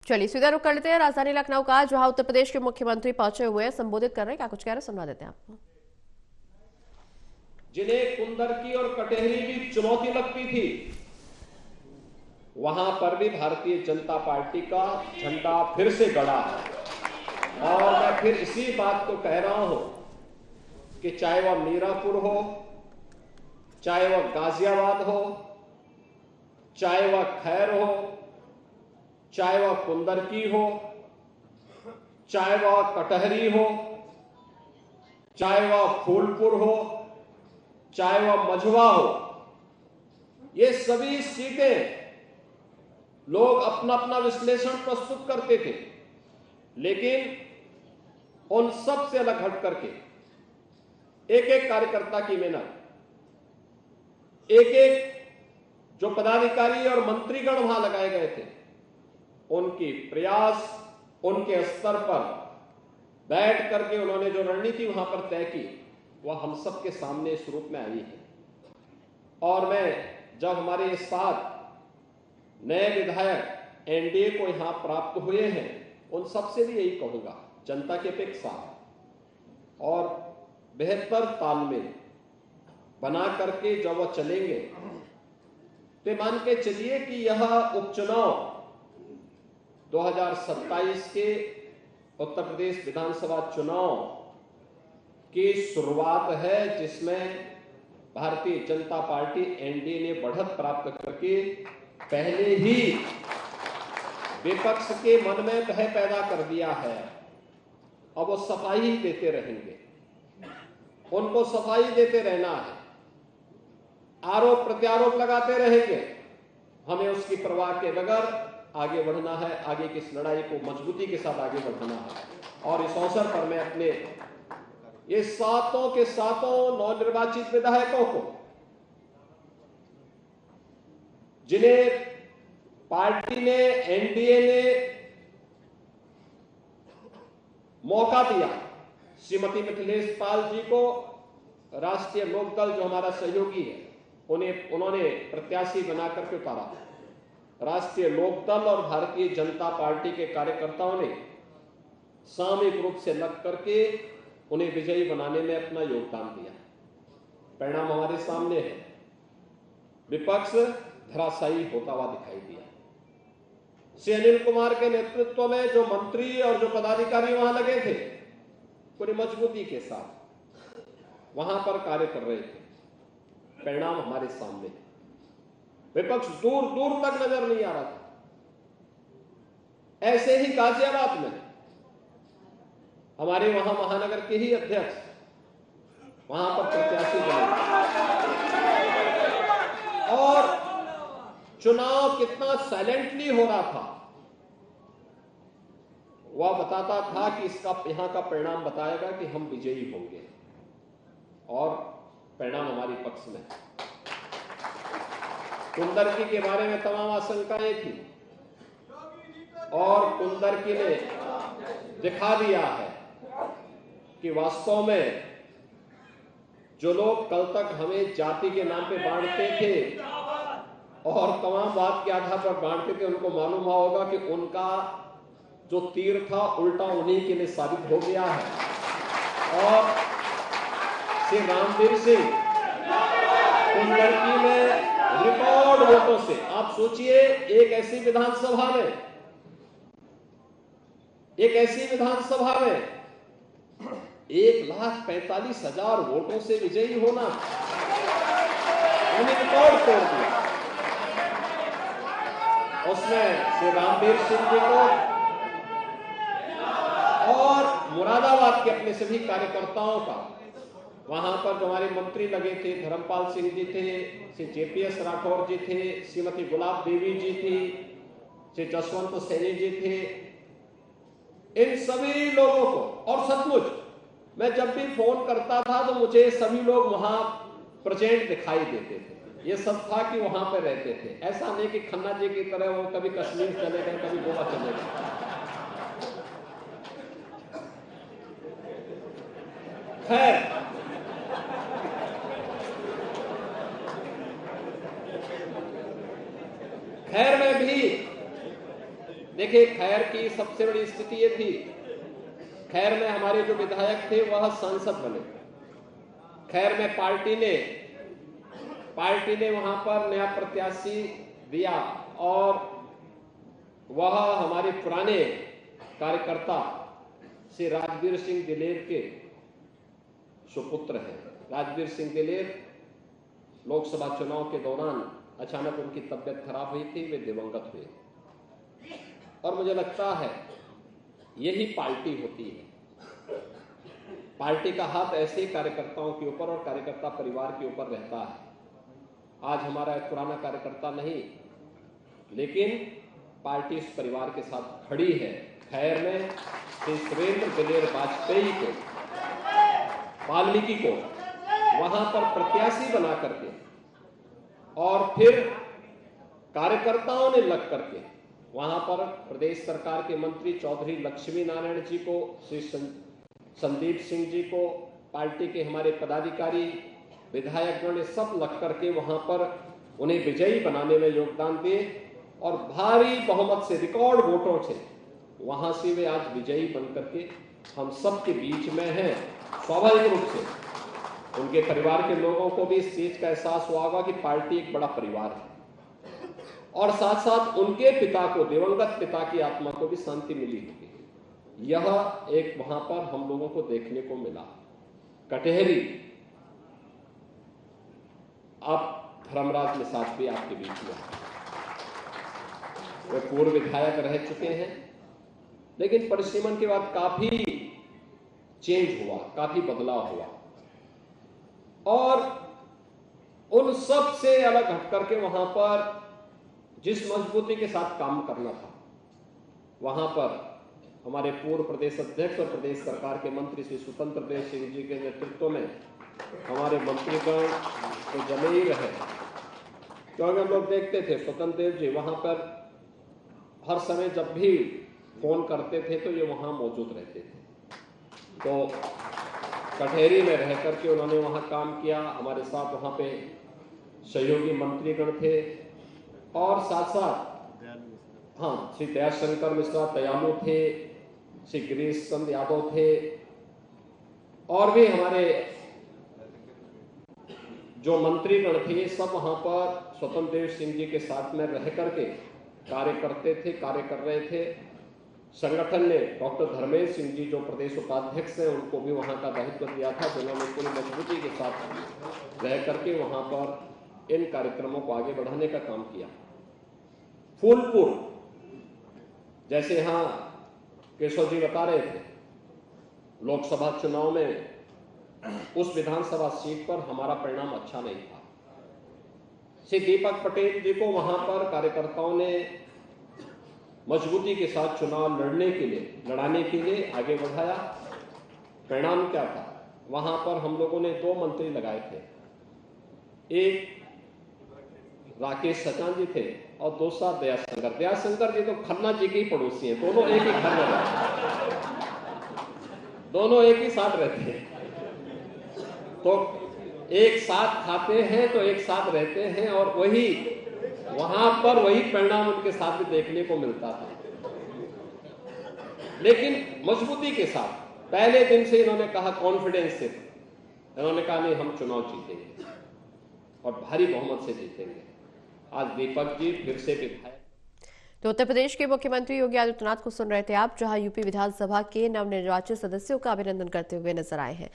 चलिए सीधा रुख कर लेते हैं राजधानी लखनऊ का, जहां उत्तर प्रदेश के मुख्यमंत्री पहुंचे हुए हैं, संबोधित कर रहे हैं। क्या कुछ कह रहे हैं, सुनवा देते हैं आपको। जिन्हें कुंदरकी और कटहरी की चुनौती लगती थी, वहां पर भी भारतीय जनता पार्टी का झंडा फिर से गड़ा है। और मैं फिर इसी बात को कह रहा हूं कि चाहे वह मीरापुर हो, चाहे वह गाजियाबाद हो, चाहे वह खैर हो, चाहे वह कुंदरकी हो, चाहे वह कटहरी हो, चाहे वह फूलपुर हो, चाहे वह मझवा हो, ये सभी सीटें लोग अपना अपना विश्लेषण प्रस्तुत करते थे, लेकिन उन सब से अलग हट करके एक एक कार्यकर्ता की मेहनत, एक एक जो पदाधिकारी और मंत्रीगण वहां लगाए गए थे, उनकी प्रयास, उनके स्तर पर बैठ करके उन्होंने जो रणनीति वहां पर तय की, वह हम सबके सामने इस रूप में आई है। और मैं जब हमारे साथ नए विधायक एनडीए को यहां प्राप्त हुए हैं, उन सबसे भी यही कहूंगा, जनता की अपेक्षा और बेहतर तालमेल बना करके जब वह चलेंगे, तो मान के चलिए कि यह उपचुनाव 2027 के उत्तर प्रदेश विधानसभा चुनाव की शुरुआत है, जिसमें भारतीय जनता पार्टी एनडीए ने बढ़त प्राप्त करके पहले ही विपक्ष के मन में भय पैदा कर दिया है। अब वो सफाई ही देते रहेंगे, उनको सफाई देते रहना है, आरोप प्रत्यारोप लगाते रहेंगे, हमें उसकी परवाह के बगैर आगे बढ़ना है, आगे की इस लड़ाई को मजबूती के साथ आगे बढ़ाना है। और इस अवसर पर मैं अपने ये सातों के सातों नवनिर्वाचित विधायकों को, जिन्हें पार्टी ने, एनडीए ने मौका दिया, श्रीमती मिथिलेश पाल जी को राष्ट्रीय लोकदल जो हमारा सहयोगी है, उन्होंने प्रत्याशी बनाकर के उतारा। राष्ट्रीय लोकदल और भारतीय जनता पार्टी के कार्यकर्ताओं ने सामूहिक रूप से लग करके उन्हें विजयी बनाने में अपना योगदान दिया। परिणाम हमारे सामने है, विपक्ष धराशायी होता हुआ दिखाई दिया। श्री अनिल कुमार के नेतृत्व में जो मंत्री और जो पदाधिकारी वहां लगे थे, पूरी मजबूती के साथ वहां पर कार्य कर रहे थे। परिणाम हमारे सामने, विपक्ष दूर दूर तक नजर नहीं आ रहा था। ऐसे ही गाजियाबाद में हमारे वहां महानगर के ही अध्यक्ष वहां पर प्रत्याशी बने, और चुनाव कितना साइलेंटली हो रहा था वह बताता था कि इसका यहां का परिणाम बताएगा कि हम विजयी होंगे, और परिणाम हमारे पक्ष में। कुंदरकी के बारे में तमाम आशंकाएं थी, और कुंदरकी ने दिखा दिया है कि वास्तव में जो लोग कल तक हमें जाति के नाम पे बांटते थे और तमाम बात के आधार पर बांटते थे, उनको मालूम हुआ होगा कि उनका जो तीर था उल्टा उन्हीं के लिए साबित हो गया है। और श्री रामवीर सिंह कुंदरकी में रिकॉर्ड वोटों से, आप सोचिए, एक ऐसी विधानसभा में 1,45,000 वोटों से विजयी होना, उन्हें रिकॉर्ड तोड़ दिया। उसमें श्री रामवीर सिंह जी को और मुरादाबाद के अपने सभी कार्यकर्ताओं का, वहां पर जो हमारे मंत्री लगे थे, धर्मपाल सिंह जी थे, श्री जेपीएस राठौर जी थे, श्रीमती गुलाब देवी जी थी, श्री जसवंत सैनी जी थे, इन सभी लोगों को, और सचमुच मैं जब भी फोन करता था तो मुझे सभी लोग वहां प्रेजेंट दिखाई देते थे। ये सब था कि वहां पे रहते थे, ऐसा नहीं कि खन्ना जी की तरह वो कभी कश्मीर चले गए, कभी गोवा चले गए। खैर में भी देखिए, खैर की सबसे बड़ी स्थिति ये थी, खैर में हमारे जो विधायक थे वह सांसद बने। खैर में पार्टी ने वहां पर नया प्रत्याशी दिया और वह हमारे पुराने कार्यकर्ता श्री राजवीर सिंह दिलेर के सुपुत्र हैं। राजवीर सिंह दिलेर लोकसभा चुनाव के दौरान अचानक उनकी तबियत खराब हुई थी, वे दिवंगत हुए। और मुझे लगता है यही पार्टी होती है। पार्टी का हाथ ऐसे कार्यकर्ताओं के ऊपर और कार्यकर्ता परिवार के ऊपर रहता है। आज हमारा एक पुराना कार्यकर्ता नहीं, लेकिन पार्टी इस परिवार के साथ खड़ी है। खैर में श्री सुरेंद्र दिलेर वाजपेयी को, वाल्मीकि को वहां पर प्रत्याशी बना करके और फिर कार्यकर्ताओं ने लग करके वहां पर प्रदेश सरकार के मंत्री चौधरी लक्ष्मी नारायण जी को, श्री संदीप सिंह जी को, पार्टी के हमारे पदाधिकारी विधायकगण ने सब लग करके वहां पर उन्हें विजयी बनाने में योगदान दिए और भारी बहुमत से, रिकॉर्ड वोटों से वहां से वे आज विजयी बन करके हम सब के बीच में हैं। स्वाभाविक रूप से उनके परिवार के लोगों को भी इस चीज का एहसास हुआ होगा कि पार्टी एक बड़ा परिवार है और साथ साथ उनके पिता को, दिवंगत पिता की आत्मा को भी शांति मिली होगी। यह एक वहां पर हम लोगों को देखने को मिला। कटहरी, अब धर्मराज निषाद भी आपके बीच में है। वे पूर्व विधायक रह चुके हैं, लेकिन परिसीमन के बाद काफी चेंज हुआ, काफी बदलाव हुआ और उन सब से अलग हट करके वहां पर जिस मजबूती के साथ काम करना था, वहां पर हमारे पूर्व प्रदेश अध्यक्ष और प्रदेश सरकार के मंत्री श्री स्वतंत्र देव सिंह जी के नेतृत्व में हमारे मंत्रीगण तो जमे ही रहे। क्योंकि हम लोग देखते थे स्वतंत्र देव जी वहां पर हर समय जब भी फोन करते थे तो ये वहां मौजूद रहते थे। तो कटहरी में रह करके उन्होंने वहां काम किया। हमारे साथ वहां पे सहयोगी मंत्रीगण थे और साथ साथ श्री दयाशंकर मिश्रा दयालु थे, श्री गिरीश चंद्र यादव थे और भी हमारे जो मंत्रीगण थे सब वहां पर स्वतंत्र देव सिंह जी के साथ में रह करके कार्य करते थे, कार्य कर रहे थे। संगठन ने डॉक्टर धर्मेश सिंह जी जो प्रदेश उपाध्यक्ष हैं उनको भी वहां का दायित्व दिया था, जिन्होंने पूरी मजबूती के साथ रह करके वहां पर इन कार्यक्रमों को आगे बढ़ाने का काम किया। फूलपुर, जैसे यहां केशव जी बता रहे थे, लोकसभा चुनाव में उस विधानसभा सीट पर हमारा परिणाम अच्छा नहीं था। श्री दीपक पटेल जी को वहां पर कार्यकर्ताओं ने मजबूती के साथ चुनाव लड़ाने के लिए आगे बढ़ाया। परिणाम क्या था? वहां पर हम लोगों ने 2 मंत्री लगाए थे, एक राकेश सचान जी थे और दूसरा दयाशंकर। दयाशंकर जी तो खन्ना जी के ही पड़ोसी हैं, दोनों एक ही घर में रहते, दोनों एक ही साथ रहते हैं, तो एक साथ खाते हैं तो एक साथ रहते हैं और वही वहां पर वही परिणाम उनके साथ भी देखने को मिलता था। लेकिन मजबूती के साथ पहले दिन से इन्होंने कहा, कॉन्फिडेंस से इन्होंने कहा नहीं हम चुनाव जीतेंगे और भारी बहुमत से जीतेंगे। आज दीपक जी फिर से विधायक। तो उत्तर प्रदेश के मुख्यमंत्री योगी आदित्यनाथ को सुन रहे थे आप, जहां यूपी विधानसभा के नवनिर्वाचित सदस्यों का अभिनंदन करते हुए नजर आए हैं।